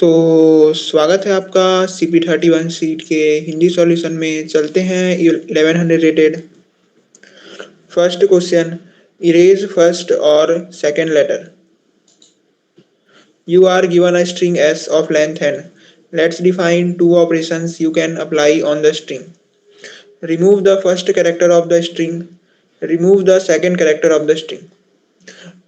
तो स्वागत है आपका CP31 सीट के हिंदी सॉल्यूशन में। चलते हैं 1100 rated. First question, erase first और second letter. You are given a string S of length n. Let's define two operations you can apply on the string. Remove the first character of the string. Remove the second character of the string.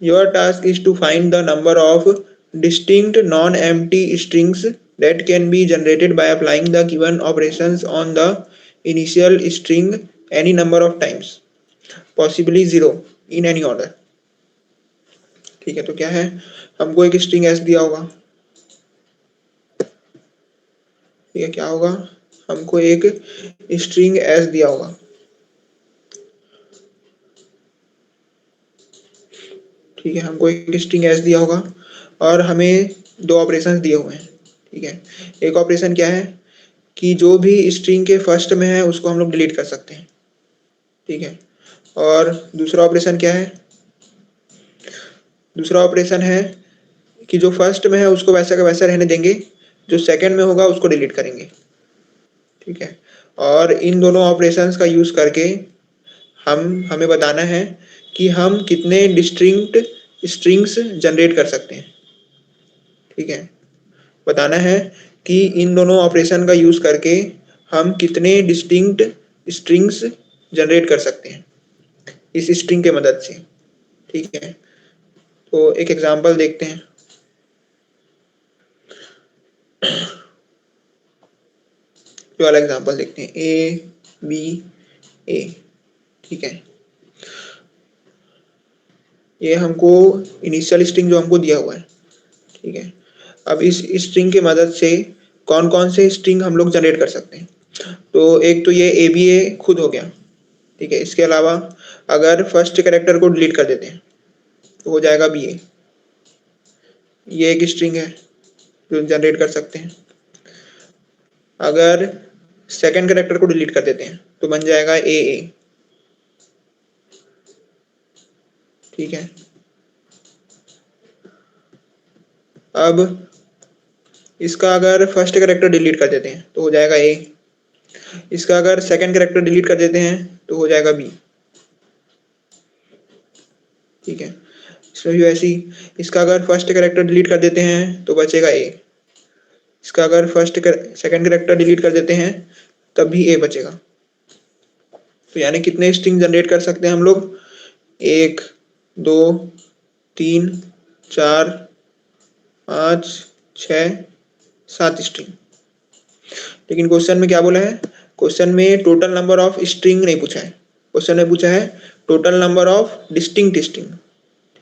Your task is to find the number of distinct non-empty strings that can be generated by applying the given operations on the initial string any number of times, possibly 0 in any order. ठीक है, तो क्या है, हमको एक string S दिया होगा। ठीक है, क्या होगा, हमको एक स्ट्रिंग एस दिया होगा। ठीक है, हमको एक स्ट्रिंग एस दिया होगा और हमें दो ऑपरेशंस दिए हुए हैं। ठीक है, एक ऑपरेशन क्या है कि जो भी स्ट्रिंग के फर्स्ट में है उसको हम लोग डिलीट कर सकते हैं। ठीक है, और दूसरा ऑपरेशन क्या है, दूसरा ऑपरेशन है कि जो फर्स्ट में है उसको वैसा का वैसा रहने देंगे, जो सेकंड में होगा उसको डिलीट करेंगे। ठीक है, और इन दोनों ऑपरेशंस का यूज करके हमें बताना है कि हम कितने डिस्टिंक्ट स्ट्रिंग्स जनरेट कर सकते हैं। ठीक है, बताना है कि इन दोनों ऑपरेशन का यूज करके हम कितने डिस्टिंक्ट स्ट्रिंग्स जनरेट कर सकते हैं इस स्ट्रिंग के मदद से। ठीक है, तो एक एग्जांपल देखते हैं। जो वाला एग्जांपल देखते हैं, A B A। ठीक है, ये हमको इनिशियल स्ट्रिंग जो हमको दिया हुआ है। ठीक है, अब इस स्ट्रिंग के मदद से कौन कौन से स्ट्रिंग हम लोग जनरेट कर सकते हैं। तो एक तो ये ABA खुद हो गया। ठीक है, इसके अलावा अगर फर्स्ट कैरेक्टर को डिलीट कर देते हैं तो हो जाएगा BA। ये एक स्ट्रिंग है जो जनरेट कर सकते हैं। अगर सेकंड कैरेक्टर को डिलीट कर देते हैं तो बन जाएगा AA। ठीक है, अब इसका अगर फर्स्ट कैरेक्टर डिलीट कर देते हैं तो हो जाएगा A। इसका अगर सेकंड कैरेक्टर डिलीट कर देते हैं तो हो जाएगा B। ठीक है, इसमें भी वैसे ही, इसका अगर फर्स्ट कैरेक्टर डिलीट कर देते हैं तो बचेगा A। इसका अगर सेकंड कैरेक्टर डिलीट कर देते हैं तब भी A बचेगा। तो यानी कितने स्ट्रिंग जनरेट कर सकते हैं हम लोग, 1 2 3 4 5 6 7 स्ट्रिंग। लेकिन क्वेश्चन में क्या बोला है, क्वेश्चन में टोटल नंबर ऑफ स्ट्रिंग नहीं पूछा है, क्वेश्चन में पूछा है total number of distinct string.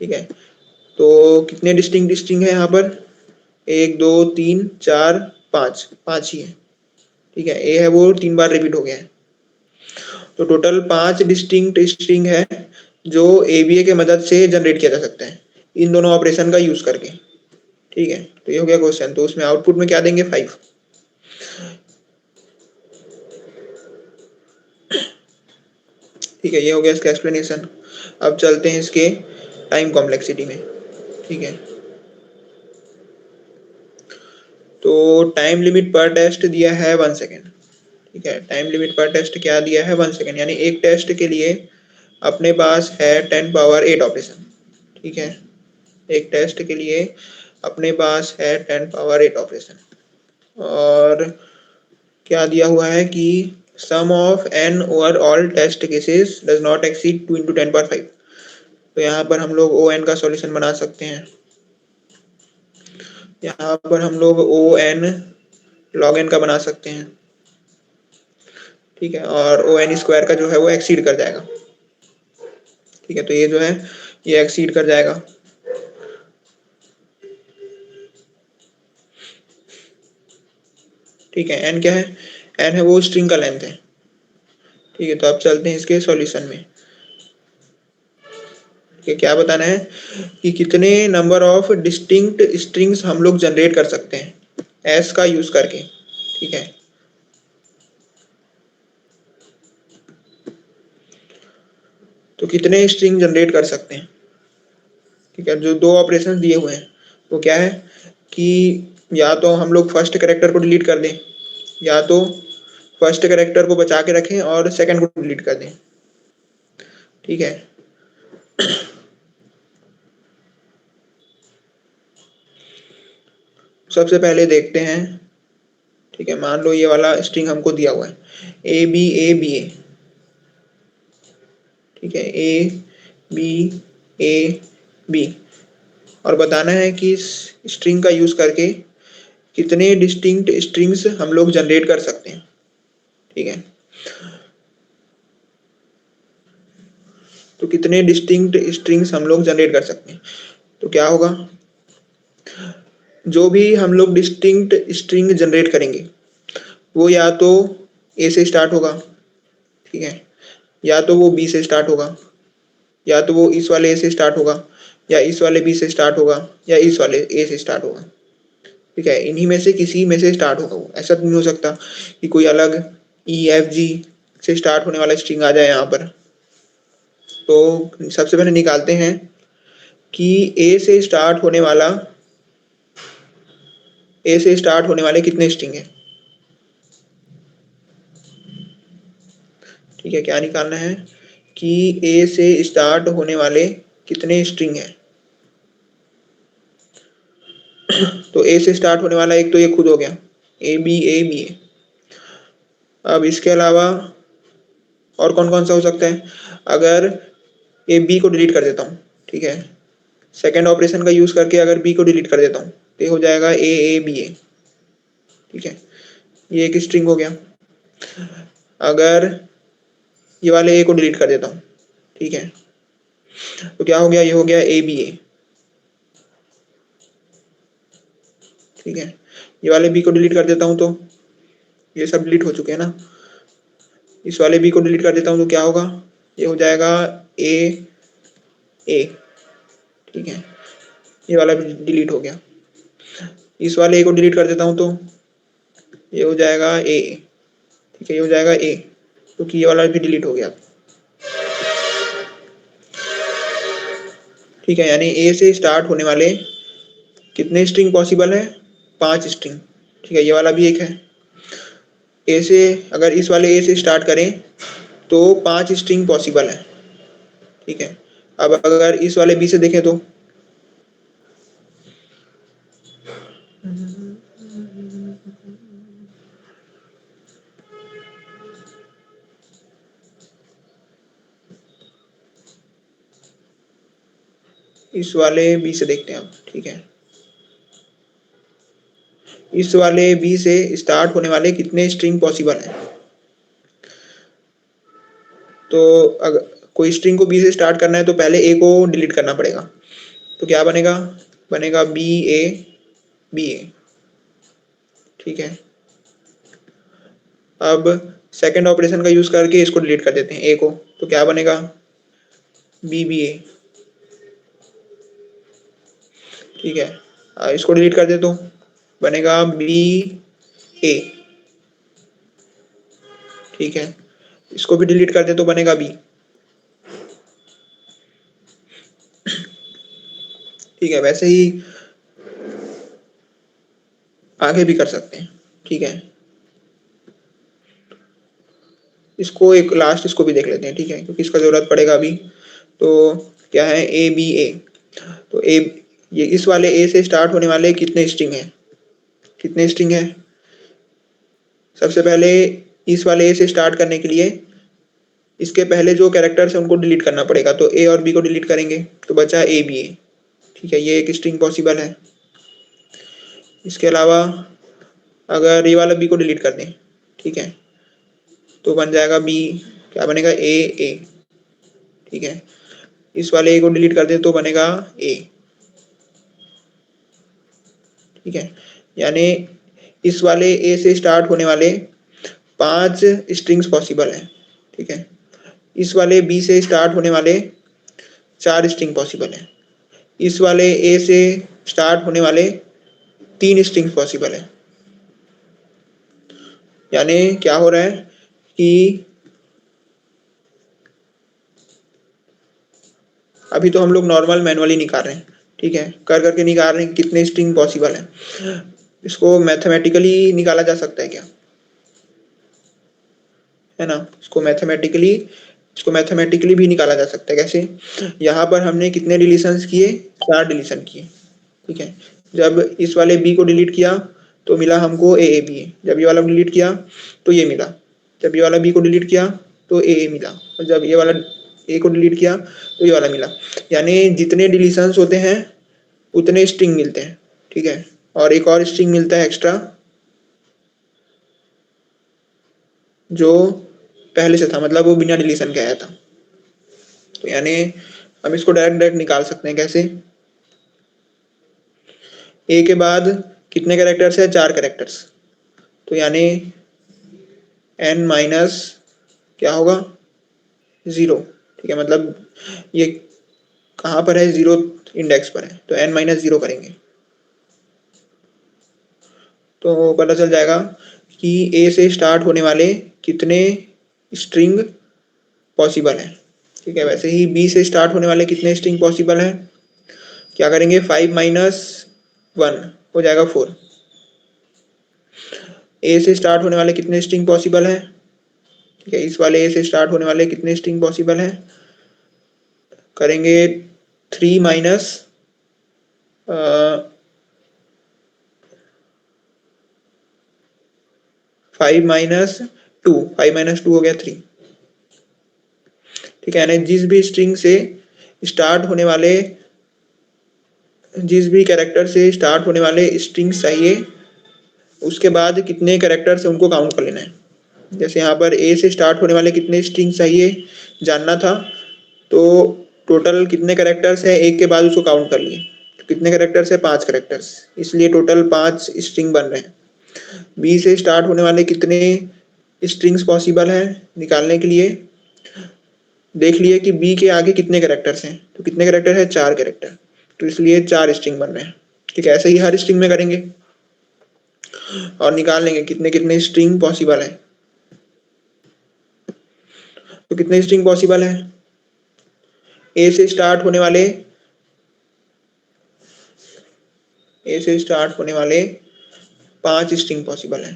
ठीक है, तो कितने डिस्टिंक्ट स्ट्रिंग है यहाँ पर, 1 2 3 4 5, 5 ही है। ठीक है, ए है वो 3 बार रिपीट हो गया है, तो टोटल 5 डिस्टिंक्ट स्ट्रिंग है जो ABA के मदद से जनरेट किया जा सकता है इन दोनों ऑपरेशन का यूज करके। ठीक है, तो ये हो गया क्वेश्चन। तो उसमें आउटपुट में क्या देंगे, 5। ठीक है, ये हो गया इसका एक्सप्लेनेशन। अब चलते हैं इसके टाइम कॉम्प्लेक्सिटी में। ठीक है, तो टाइम लिमिट पर टेस्ट दिया है 1 सेकेंड। ठीक है, टाइम लिमिट पर टेस्ट क्या दिया है, 1 सेकेंड, यानी एक टेस्ट के लिए अपने पास है 10 पावर 8 ऑपरेशन। ठीक है, एक टेस्ट के लिए अपने पास है 10 पावर 8 ऑपरेशन। और क्या दिया हुआ है कि sum of n over all test cases does not exceed 2 × 10⁵। तो यहाँ पर हम लोग ON का सॉल्यूशन बना सकते हैं। यहाँ पर हम लोग ON log n का बना सकते हैं। ठीक है, और ON स्क्वायर का जो है वो एक्सीड कर जाएगा। ठीक है, तो ये जो है ये एक्सीड कर जाएगा। ठीक है, n क्या है, n है वो स्ट्रिंग का लेंथ है। ठीक है, तो अब चलते हैं इसके सॉल्यूशन में। कि क्या बताना है कि कितने नंबर ऑफ डिस्टिंक्ट स्ट्रिंग्स हम लोग जनरेट कर सकते हैं एस का यूज करके। ठीक है, तो कितने स्ट्रिंग जनरेट कर सकते हैं। ठीक है, जो दो ऑपरेशन दिए हुए हैं वो क्या है कि या तो हम लोग फर्स्ट कैरेक्टर को डिलीट कर दें, या तो फर्स्ट कैरेक्टर को बचा के रखें और सेकंड को डिलीट कर दें। ठीक है, सबसे पहले देखते हैं। ठीक है, मान लो ये वाला स्ट्रिंग हमको दिया हुआ है A B A ठीक है, A B और बताना है कि इस स्ट्रिंग का यूज करके कितने डिस्टिंक्ट स्ट्रिंग्स हम लोग जनरेट कर सकते हैं। ठीक है, तो कितने डिस्टिंक्ट स्ट्रिंग्स हम लोग जनरेट कर सकते हैं। तो क्या होगा, जो भी हम लोग डिस्टिंक्ट स्ट्रिंग जनरेट करेंगे वो या तो ए से स्टार्ट होगा, ठीक है, या तो वो बी से स्टार्ट होगा, या तो वो इस वाले ए से स्टार्ट होगा, या इस वाले बी से स्टार्ट होगा, या इस वाले ए से स्टार्ट होगा। ठीक है, इन्हीं में से किसी में से स्टार्ट होगा वो। ऐसा तो नहीं हो सकता कि कोई अलग E F G से स्टार्ट होने वाला स्ट्रिंग आ जाए यहाँ पर। तो सबसे पहले निकालते हैं कि ए से स्टार्ट होने वाले कितने स्ट्रिंग हैं। ठीक है, क्या निकालना है कि ए से स्टार्ट होने वाले कितने स्ट्रिंग हैं। तो ए से स्टार्ट होने वाला एक तो ये खुद हो गया A B A अब इसके अलावा और कौन कौन सा हो सकता है। अगर ए बी को डिलीट कर देता हूँ, ठीक है, सेकेंड ऑपरेशन का यूज करके अगर बी को डिलीट कर देता हूँ तो ये हो जाएगा A A B A। ठीक है, ये एक स्ट्रिंग हो गया। अगर ये वाले ए को डिलीट कर देता हूँ, ठीक है, तो क्या हो गया, ये हो गया A B A। ठीक है, ये वाले बी को डिलीट कर देता हूँ तो ये सब डिलीट हो चुके हैं ना। इस वाले बी को डिलीट कर देता हूँ तो क्या होगा, ये हो जाएगा A ठीक है, ये वाला भी डिलीट हो गया। इस वाले ए को डिलीट कर देता हूँ तो ये हो जाएगा A। ठीक है, ये हो जाएगा A क्योंकि ये वाला भी डिलीट हो गया। ठीक है, यानी ए से स्टार्ट होने वाले कितने स्ट्रिंग पॉसिबल है, 5 स्ट्रिंग। ठीक है, ये वाला भी एक है। ए से अगर इस वाले ए से स्टार्ट करें तो 5 स्ट्रिंग पॉसिबल है। ठीक है, अब अगर इस वाले बी से देखें तो इस वाले बी से देखते हैं अब। ठीक है, इस वाले बी से स्टार्ट होने वाले कितने स्ट्रिंग पॉसिबल हैं। तो अगर कोई स्ट्रिंग को बी से स्टार्ट करना है तो पहले ए को डिलीट करना पड़ेगा। तो क्या बनेगा, बनेगा B A। ठीक है, अब सेकंड ऑपरेशन का यूज करके इसको डिलीट कर देते हैं ए को, तो क्या बनेगा B B A। ठीक है, इसको डिलीट कर दे तो बनेगा B A। ठीक है, इसको भी डिलीट कर दे तो बनेगा B। ठीक है, वैसे ही आगे भी कर सकते हैं। ठीक है, इसको एक लास्ट इसको भी देख लेते हैं। ठीक है, क्योंकि इसका जरूरत पड़ेगा अभी। तो क्या है A B A। तो ए ये इस वाले ए से स्टार्ट होने वाले कितने स्ट्रिंग हैं, कितने स्ट्रिंग है। सबसे पहले इस वाले ए से स्टार्ट करने के लिए इसके पहले जो कैरेक्टर्स है उनको डिलीट करना पड़ेगा। तो ए और बी को डिलीट करेंगे तो बचा A B A। ठीक है, ये एक स्ट्रिंग पॉसिबल है। इसके अलावा अगर ये वाला बी को डिलीट कर दें, ठीक है, तो बन जाएगा बी, क्या बनेगा A। ठीक है, इस वाले ए को डिलीट कर दें तो बनेगा A। ठीक है, यानी इस वाले ए से स्टार्ट होने वाले 5 स्ट्रिंग्स पॉसिबल है। ठीक है, इस वाले बी से स्टार्ट होने वाले 4 स्ट्रिंग पॉसिबल है। इस वाले ए से स्टार्ट होने वाले 3 स्ट्रिंग पॉसिबल है। यानी क्या हो रहा है कि अभी तो हम लोग नॉर्मल मैनुअली निकाल रहे हैं। ठीक है, कर करके निकाल रहे हैं कितने स्ट्रिंग पॉसिबल है। इसको मैथमेटिकली निकाला जा सकता है क्या, है ना। इसको मैथमेटिकली भी निकाला जा सकता है। कैसे? यहाँ पर हमने कितने डिलीशंस किए, 4 डिलीशन किए, ठीक है। जब इस वाले बी को डिलीट किया तो मिला हमको ए ए बी ए, जब ये वाला डिलीट किया तो ये मिला, जब ये वाला बी को डिलीट किया तो ए मिला, और जब ये वाला ए को डिलीट किया तो ये वाला मिला। यानी जितने डिलीशंस होते हैं उतने स्ट्रिंग मिलते हैं, ठीक है। और एक और स्ट्रिंग मिलता है एक्स्ट्रा जो पहले से था, मतलब वो बिना डिलीशन के आया था। तो यानी हम इसको डायरेक्ट निकाल सकते हैं। कैसे? ए के बाद कितने कैरेक्टर्स है, 4 कैरेक्टर्स, तो यानी n माइनस क्या होगा, 0, ठीक है। मतलब ये कहाँ पर है, 0 इंडेक्स पर है, तो n माइनस 0 करेंगे तो पता चल जाएगा कि ए से स्टार्ट होने वाले कितने स्ट्रिंग पॉसिबल है, ठीक है। वैसे ही बी से स्टार्ट होने वाले कितने स्ट्रिंग पॉसिबल है, क्या करेंगे, 5 माइनस 1 हो जाएगा 4। ए से स्टार्ट होने वाले कितने स्ट्रिंग पॉसिबल है, ठीक है। इस वाले ए से स्टार्ट होने वाले कितने स्ट्रिंग पॉसिबल है, करेंगे 3 माइनस 5 माइनस 2, 5 माइनस 2 हो गया 3, ठीक है। यानी जिस भी स्ट्रिंग से स्टार्ट होने वाले, जिस भी कैरेक्टर से स्टार्ट होने वाले स्ट्रिंग्स चाहिए, उसके बाद कितने कैरेक्टर से उनको काउंट कर लेना है। जैसे यहाँ पर ए से स्टार्ट होने वाले कितने स्ट्रिंग्स चाहिए जानना था, तो टोटल कितने कैरेक्टर्स है एक के बाद उसको काउंट कर लिए, तो कितने कैरेक्टर्स है, 5 कैरेक्टर्स, इसलिए टोटल 5 स्ट्रिंग बन रहे हैं। बी से स्टार्ट होने वाले कितने स्ट्रिंग्स पॉसिबल है निकालने के लिए, देख लिए कि बी के आगे कितने कैरेक्टर्स हैं, तो कितने कैरेक्टर है, 4 कैरेक्टर, तो इसलिए 4 स्ट्रिंग बन रहे हैं, ठीक है। ऐसे ही हर स्ट्रिंग में करेंगे और निकाल लेंगे कितने कितने स्ट्रिंग पॉसिबल है। तो कितने स्ट्रिंग पॉसिबल है, ए से स्टार्ट होने वाले, ए से स्टार्ट होने वाले 5 स्ट्रिंग पॉसिबल है,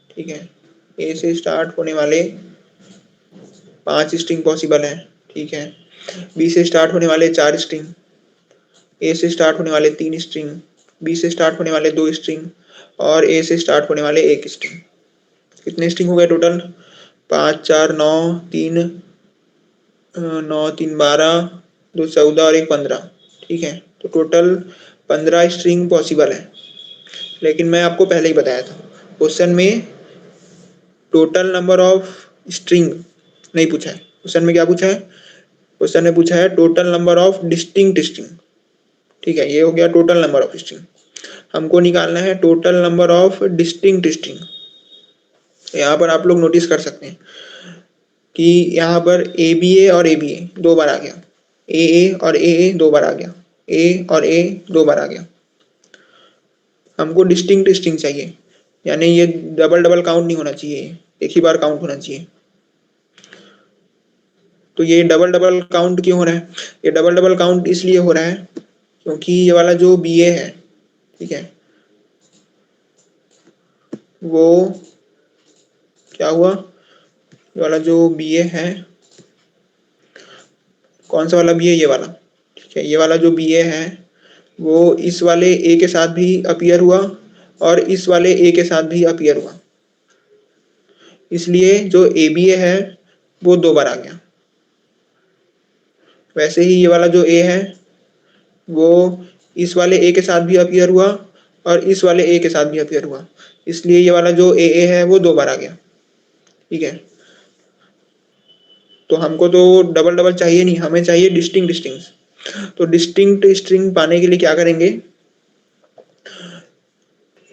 ठीक है। ए से स्टार्ट होने वाले 5 स्ट्रिंग पॉसिबल है, ठीक है। बी से स्टार्ट होने वाले 4 स्ट्रिंग, ए से स्टार्ट होने वाले 3 स्ट्रिंग, बी से स्टार्ट होने वाले 2 स्ट्रिंग, और ए से स्टार्ट होने वाले 1 स्ट्रिंग। कितने स्ट्रिंग हो गए टोटल, 5 4 9 3 9 3 12 2 14 और 1 15, ठीक है। तो टोटल 15 स्ट्रिंग पॉसिबल है। लेकिन मैं आपको पहले ही बताया था क्वेश्चन में टोटल नंबर ऑफ स्ट्रिंग नहीं पूछा है। क्वेश्चन में क्या पूछा है, क्वेश्चन ने पूछा है total number of distinct string, ठीक है। ये हो गया टोटल नंबर ऑफ स्ट्रिंग, हमको निकालना है total number of distinct string. यहाँ पर आप लोग नोटिस कर सकते हैं कि यहाँ पर ए बी ए और ए बी ए 2 बार आ गया, ए और ए 2 बार आ गया, ए और ए 2 बार आ गया। हमको डिस्टिंक्ट स्ट्रिंग चाहिए, यानी ये डबल डबल काउंट नहीं होना चाहिए, एक ही बार काउंट होना चाहिए। तो ये डबल डबल काउंट क्यों हो रहा है, ये डबल डबल काउंट इसलिए हो रहा है क्योंकि ये वाला जो बी ए है, ठीक है, वो क्या हुआ, ये वाला जो बी ए है, कौन सा वाला बी ए, ये वाला, ठीक है। ये वाला जो बी ए है वो इस वाले ए के साथ भी अपीयर हुआ और इस वाले ए के साथ भी अपीयर हुआ, इसलिए जो ए बी ए है वो 2 बार आ गया। वैसे ही ये वाला जो ए है वो इस वाले ए के साथ भी अपीयर हुआ और इस वाले ए के साथ भी अपीयर हुआ, इसलिए ये वाला जो ए है वो 2 बार आ गया, ठीक है। तो हमको तो डबल डबल चाहिए नहीं, हमें चाहिए डिस्टिंक्ट स्ट्रिंग्स। तो डिस्टिंक्ट स्ट्रिंग पाने के लिए क्या करेंगे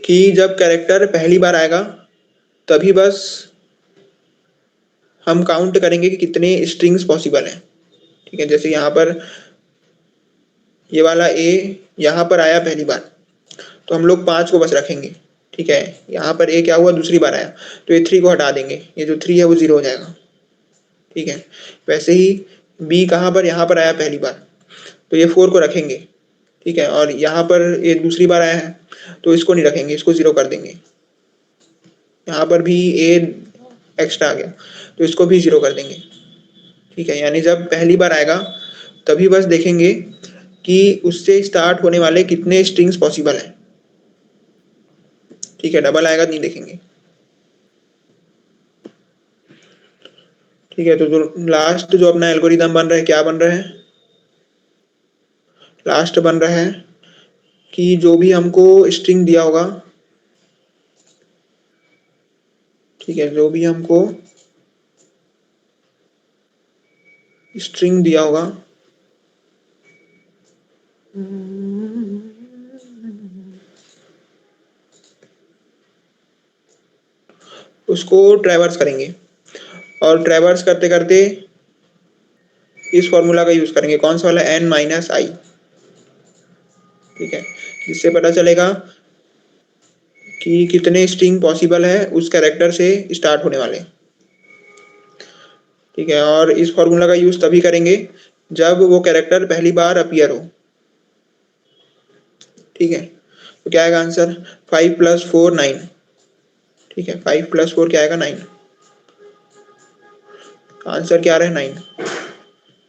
कि जब कैरेक्टर पहली बार आएगा तभी बस हम काउंट करेंगे कि कितने स्ट्रिंग्स पॉसिबल हैं, ठीक है। जैसे यहाँ पर ये वाला ए यहाँ पर आया पहली बार, तो हम लोग 5 को बस रखेंगे, ठीक है। यहाँ पर ए क्या हुआ, दूसरी बार आया, तो ये 3 को हटा देंगे, ये जो 3 है वो 0 हो जाएगा, ठीक है। वैसे ही बी कहाँ पर, यहाँ पर आया पहली बार, तो ये 4 को रखेंगे, ठीक है, और यहाँ पर ये दूसरी बार आया है तो इसको नहीं रखेंगे, इसको 0 कर देंगे। यहाँ पर भी ए एक्स्ट्रा आ गया तो इसको भी 0 कर देंगे। ठीक है, यानी जब पहली बार आएगा तभी बस देखेंगे कि उससे स्टार्ट होने वाले कितने स्ट्रिंग्स पॉसिबल हैं। ठीक है, डबल आएगा नहीं देखेंगे। ठीक है, तो जो लास्ट जो अपना एल्गोरिदम बन रहा है, क्या बन रहा है? लास्ट बन रहा है कि जो भी हमको स्ट्रिंग दिया होगा, ठीक है, जो भी हमको स्ट्रिंग दिया होगा उसको ट्रैवर्स करेंगे, और ट्रैवर्स करते करते इस फॉर्मूला का यूज करेंगे। कौन सा वाला? n-i। ठीक है, इससे पता चलेगा कि कितने स्ट्रिंग पॉसिबल है उस कैरेक्टर से स्टार्ट होने वाले। ठीक है, और इस फॉर्मूला का यूज तभी करेंगे जब वो कैरेक्टर पहली बार अपीयर हो। ठीक है, तो क्या आएगा आंसर? 5 + 4 9। ठीक है, 5 + 4 क्या आएगा? 9। आंसर क्या आ रहा है? 9।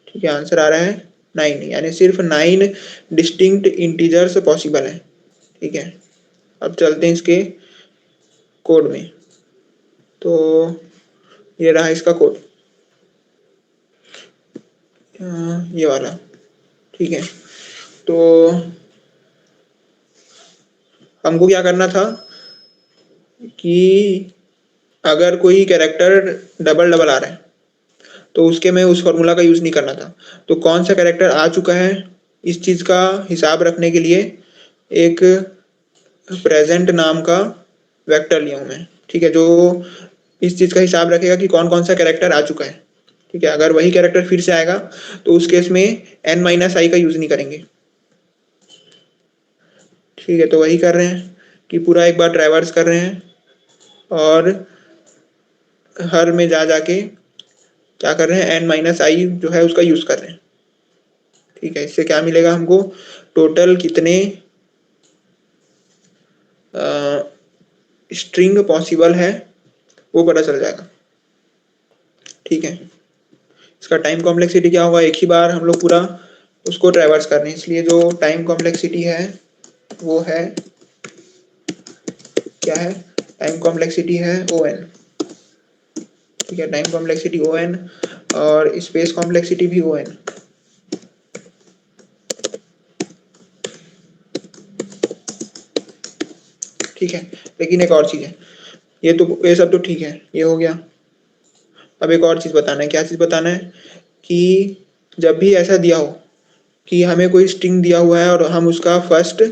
ठीक है, आंसर आ रहा है 9, यानी सिर्फ 9 डिस्टिंक्ट इंटीजर्स पॉसिबल है। ठीक है, अब चलते हैं इसके कोड में। तो ये रहा इसका कोड, ये वाला। ठीक है, तो हमको क्या करना था कि अगर कोई कैरेक्टर डबल डबल आ रहा है तो उसके में उस फॉर्मूला का यूज नहीं करना था। तो कौन सा कैरेक्टर आ चुका है इस चीज का हिसाब रखने के लिए एक प्रेजेंट नाम का वेक्टर लिया हूं मैं। ठीक है, जो इस चीज का हिसाब रखेगा कि कौन कौन सा कैरेक्टर आ चुका है। ठीक है, अगर वही कैरेक्टर फिर से आएगा तो उस केस में n-i का यूज नहीं करेंगे। ठीक है, तो वही कर रहे हैं कि पूरा एक बार ट्रैवर्स कर रहे हैं और हर में जा जाके क्या कर रहे हैं? n-i जो है उसका यूज कर रहे हैं। ठीक है, इससे क्या मिलेगा हमको? टोटल कितने स्ट्रिंग पॉसिबल है वो पता चल जाएगा। ठीक है, इसका टाइम कॉम्प्लेक्सिटी क्या होगा? एक ही बार हम लोग पूरा उसको ट्रैवर्स कर रहे हैं, इसलिए जो टाइम कॉम्प्लेक्सिटी है वो है, क्या है? टाइम कॉम्प्लेक्सिटी है ON। ठीक है, टाइम कॉम्प्लेक्सिटी ON और स्पेस कॉम्प्लेक्सिटी भी ON। ठीक है, लेकिन एक और चीज है, ये सब तो ठीक है, ये हो गया। अब एक और चीज बताना है। क्या चीज बताना है? कि जब भी ऐसा दिया हो कि हमें कोई स्ट्रिंग दिया हुआ है और हम उसका फर्स्ट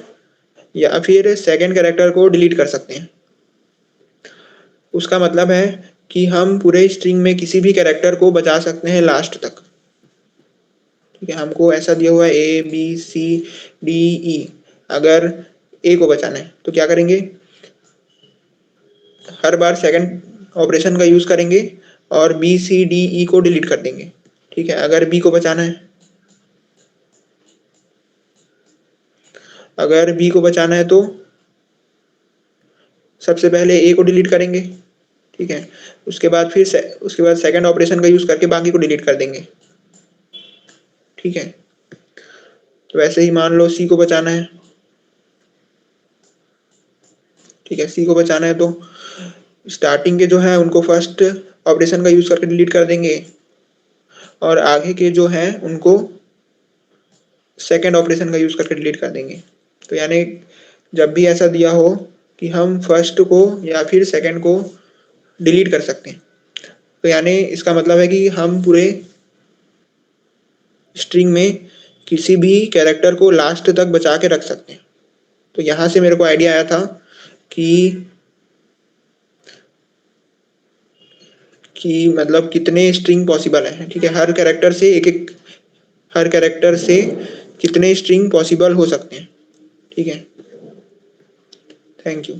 या फिर सेकंड कैरेक्टर को डिलीट कर सकते हैं, उसका मतलब है कि हम पूरे स्ट्रिंग में किसी भी कैरेक्टर को बचा सकते हैं लास्ट तक। ठीक है, हमको ऐसा दिया हुआ है ABCDE, अगर ए को बचाना है तो क्या करेंगे? हर बार सेकंड ऑपरेशन का यूज करेंगे और BCDE को डिलीट कर देंगे। ठीक है, अगर बी को बचाना है, अगर बी को बचाना है तो सबसे पहले ए को डिलीट करेंगे। ठीक है, उसके बाद सेकंड ऑपरेशन का यूज करके बाकी को डिलीट कर देंगे। ठीक है, तो वैसे ही मान लो सी को बचाना है। ठीक है, सी को बचाना है तो स्टार्टिंग के जो है उनको फर्स्ट ऑपरेशन का यूज करके डिलीट कर देंगे और आगे के जो है उनको सेकंड ऑपरेशन का यूज करके डिलीट कर देंगे। तो यानी जब भी ऐसा दिया हो कि हम फर्स्ट को या फिर सेकंड को डिलीट कर सकते हैं, तो यानी इसका मतलब है कि हम पूरे स्ट्रिंग में किसी भी कैरेक्टर को लास्ट तक बचा के रख सकते हैं। तो यहां से मेरे को आइडिया आया था कि मतलब कितने स्ट्रिंग पॉसिबल है। ठीक है, हर कैरेक्टर से कितने स्ट्रिंग पॉसिबल हो सकते हैं। ठीक है, थैंक यू।